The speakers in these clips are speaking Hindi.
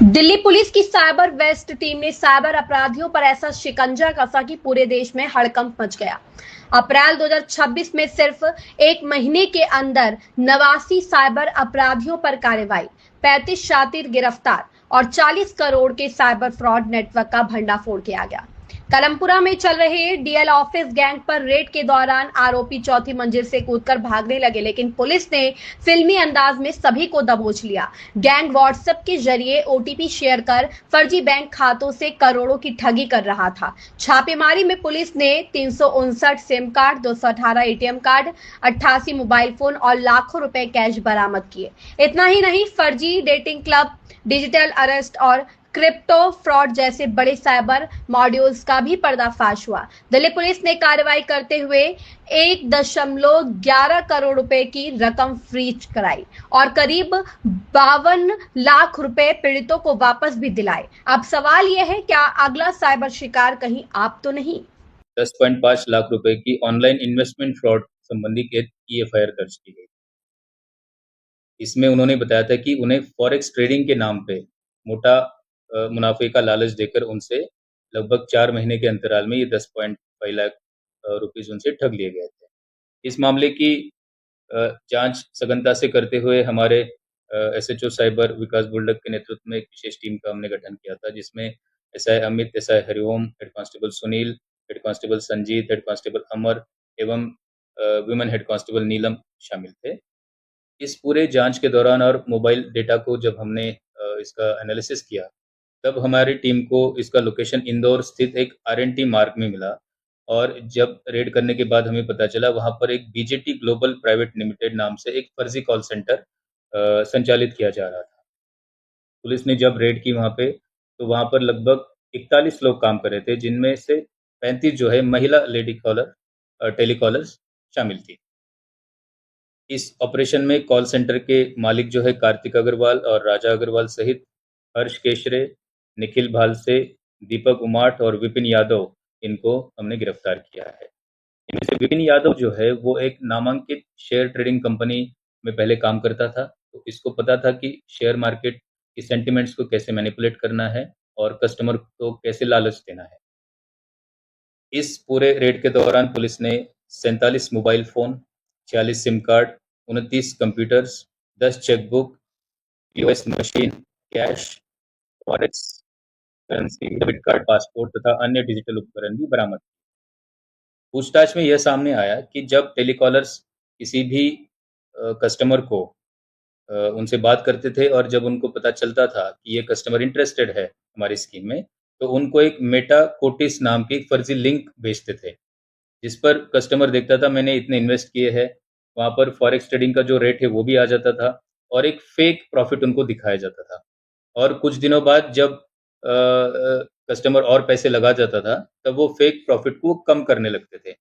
दिल्ली पुलिस की साइबर वेस्ट टीम ने साइबर अपराधियों पर ऐसा शिकंजा कसा कि पूरे देश में हड़कंप मच गया। अप्रैल 2026 में सिर्फ एक महीने के अंदर 89 साइबर अपराधियों पर कार्रवाई, 35 शातिर गिरफ्तार और 40 करोड़ के साइबर फ्रॉड नेटवर्क का भंडाफोड़ किया गया। कलमपुरा में चल रहे डीएल ऑफिस गैंग पर रेड के दौरान आरोपी चौथी मंजिल से कूदकर भागने लगे, लेकिन पुलिस ने फिल्मी अंदाज में सभी को दबोच लिया। गैंग व्हाट्सएप के जरिए ओटीपी शेयर कर फर्जी बैंक खातों से करोड़ों की ठगी कर रहा था। छापेमारी में पुलिस ने 359 SIM card, 218 ATM card, 88 mobile phone और लाखों रुपए कैश बरामद किए। इतना ही नहीं, फर्जी डेटिंग क्लब, डिजिटल अरेस्ट और क्रिप्टो फ्रॉड जैसे बड़े साइबर मॉड्यूल्स का भी पर्दाफाश हुआ। दिल्ली पुलिस ने कार्रवाई करते हुए 1.11 करोड़ रुपए की रकम फ्रीज कराई और करीब 52 लाख रुपए पीड़ितों को वापस भी दिलाए। अब सवाल यह है, क्या अगला साइबर शिकार कहीं आप तो नहीं? 10.5 लाख रुपए की ऑनलाइन इन्वेस्टमेंट फ्रॉड संबंधी की एफआईआर दर्ज की गई। इसमें उन्होंने बताया था कि उन्हें फॉरेक्स ट्रेडिंग के नाम पे मोटा मुनाफे का लालच देकर उनसे लगभग 4 महीने के अंतराल में ये 10.5 लाख रुपीस उनसे ठग लिए गए थे। इस मामले की जांच सघनता से करते हुए हमारे एसएचओ साइबर विकास बुल्डक के नेतृत्व में एक विशेष टीम का हमने गठन किया था, जिसमें SI Amit, SI Hariom, head constable Sunil, head constable Sanjeet, head constable Amar एवं वुमेन हेड कांस्टेबल नीलम शामिल थे। इस पूरे जांच के दौरान और मोबाइल डेटा को जब हमने इसका एनालिसिस किया, तब हमारी टीम को इसका लोकेशन इंदौर स्थित एक आरएनटी मार्ग में मिला और जब रेड करने के बाद हमें पता चला वहाँ पर एक बीजेटी ग्लोबल प्राइवेट लिमिटेड नाम से एक फर्जी कॉल सेंटर संचालित किया जा रहा था। पुलिस ने जब रेड की वहाँ पे, तो वहाँ पर लगभग 41 लोग काम कर रहे थे, जिनमें से 35 जो है महिला लेडी कॉलर टेलीकॉलर्स शामिल थी। इस ऑपरेशन में कॉल सेंटर के मालिक जो है कार्तिक अग्रवाल और राजा अग्रवाल सहित हर्ष केशरे, निखिल भालसे, दीपक उमाठ और विपिन यादव, इनको हमने गिरफ्तार किया है। इनमें से विपिन यादव जो है वो एक नामांकित शेयर ट्रेडिंग कंपनी में पहले काम करता था, तो इसको पता था कि शेयर मार्केट की सेंटिमेंट्स को कैसे मैनिपुलेट करना है और कस्टमर को कैसे लालच देना है। इस पूरे रेड के दौरान पुलिस ने 47 mobile phone, 46 SIM card, 29 computers, 10 chequebook, POS machine, cash, forex currency, debit card, passport तथा अन्य डिजिटल उपकरण भी बरामद किए। पूछताछ में यह सामने आया कि जब टेलीकॉलर्स किसी भी कस्टमर को उनसे बात करते थे और जब उनको पता चलता था कि ये कस्टमर इंटरेस्टेड है हमारी स्कीम में, तो उनको एक मेटा कोटिस नाम की एक फर्जी लिंक भेजते थे, जिस पर कस्टमर देखता था मैंने इतने इन्वेस्ट किए हैं, वहाँ पर फॉरेक्स ट्रेडिंग का जो रेट है वो भी आ जाता था और एक फेक प्रॉफिट उनको दिखाया जाता था। और कुछ दिनों बाद जब कस्टमर और पैसे लगा जाता था, तब वो फेक प्रॉफिट को कम करने लगते थे।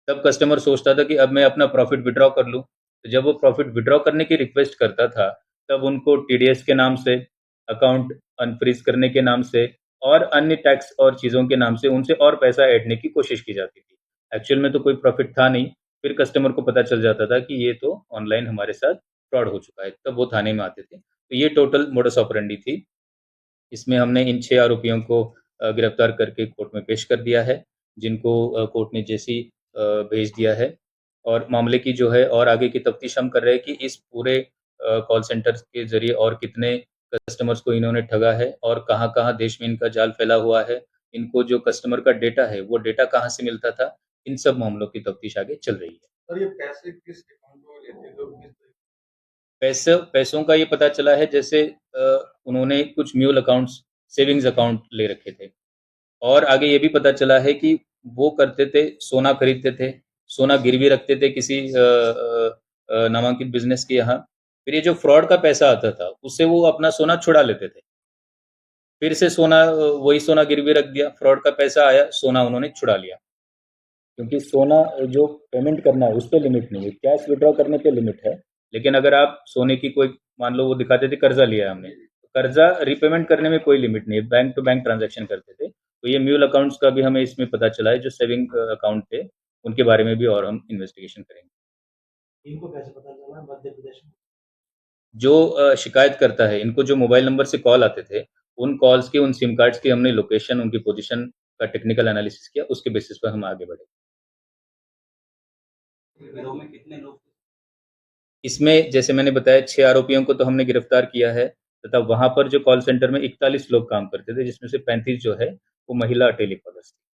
तब कस्टमर सोचता था कि अब मैं अपना प्रॉफिट विथड्रॉ कर लूँ। तो जब वो प्रॉफिट विथड्रॉ करने की रिक्वेस्ट करता था, तब उनको टीडीएस के नाम से, अकाउंट अनफ्रीज़ करने के नाम से और अन्य टैक्स और चीज़ों के नाम से उनसे और पैसा ऐंठने की कोशिश की जाती थी। एक्चुअल में तो कोई प्रॉफिट था नहीं, फिर कस्टमर को पता चल जाता था कि ये तो ऑनलाइन हमारे साथ फ्रॉड हो चुका है, तब वो थाने में आते थे। तो ये टोटल मोडस ऑपरेंडी थी। इसमें हमने इन 6 आरोपियों को गिरफ्तार करके कोर्ट में पेश कर दिया है, जिनको कोर्ट ने जेसी भेज दिया है और मामले की जो है और आगे की तफ्तीश हम कर रहे हैं कि इस पूरे कॉल सेंटर के ज़रिए और कितने कस्टमर्स को इन्होंने ठगा है और कहाँ-कहाँ देश में इनका जाल फैला हुआ है। इनको जो कस्टमर का डेटा है, वो डेटा कहाँ से मिलता था, इन सब मामलों की तफ्तीश आगे चल रही है। और ये पैसे किस अकाउंट में लेते थे और किस तरीके पैसों का ये पता चला है, जैसे उन्होंने कुछ म्यूल अकाउंट्स, सेविंग्स अकाउंट ले रखे थे और आगे ये भी पता चला है कि वो करते थे, सोना खरीदते थे, सोना गिरवी रखते थे किसी नामांकित बिज़नेस के यहाँ। फिर ये जो फ्रॉड का पैसा आता था, उससे वो अपना सोना छुड़ा लेते थे। फिर से सोना वही सोना गिरवी रख दिया, फ्रॉड का पैसा आया, सोना उन्होंने छुड़ा लिया। क्योंकि सोना जो पेमेंट करना है, उस पे लिमिट नहीं है, कैश विथड्रॉ करने पे लिमिट है। लेकिन अगर आप सोने की कोई, मान लो वो दिखाते थे कर्जा लिया है हमने, कर्जा रीपेमेंट करने में कोई लिमिट नहीं है, बैंक टू बैंक ट्रांजैक्शन करते थे। तो ये म्यूल अकाउंट्स का भी हमें इसमें पता चला है, जो सेविंग अकाउंट थे, उनके बारे में भी और हम इन्वेस्टिगेशन करेंगे। इनको कैसे पता चला मध्य प्रदेश में? जो शिकायत करता है, इनको जो मोबाइल नंबर से कॉल आते थे, उन कॉल्स के, उन सिम कार्ड्स की हमने लोकेशन, उनकी पोजीशन का टेक्निकल एनालिसिस किया, उसके बेसिस पर हम आगे बढ़े। गिरोह में कितने लोग थे? इसमें जैसे मैंने बताया 6 आरोपियों को तो हमने गिरफ्तार किया है तथा वहाँ पर जो कॉल सेंटर में 41 लोग काम करते थे, जिसमें से 35 जो है वो महिला टेलीकॉलर्स थी।